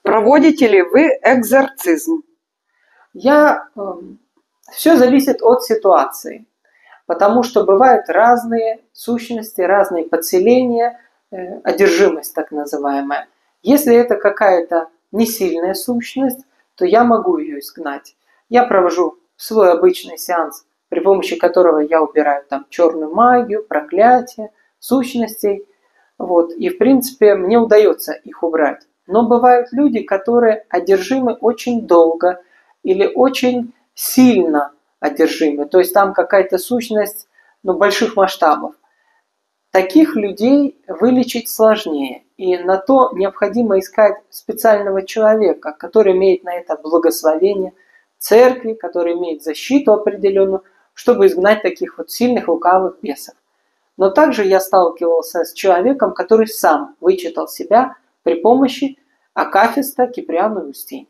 Проводите ли вы экзорцизм? Все зависит от ситуации, потому что бывают разные сущности, разные подселения, одержимость так называемая. Если это какая-то несильная сущность, то я могу ее изгнать. Я провожу свой обычный сеанс, при помощи которого я убираю там черную магию, проклятие, сущностей. Вот. И в принципе мне удается их убрать. Но бывают люди, которые одержимы очень долго или очень сильно одержимы. То есть там какая-то сущность больших масштабов. Таких людей вылечить сложнее. И на то необходимо искать специального человека, который имеет на это благословение церкви, который имеет защиту определенную, чтобы изгнать таких вот сильных лукавых бесов. Но также я сталкивался с человеком, который сам вычитал себя при помощи акафиста Киприана Устиньи.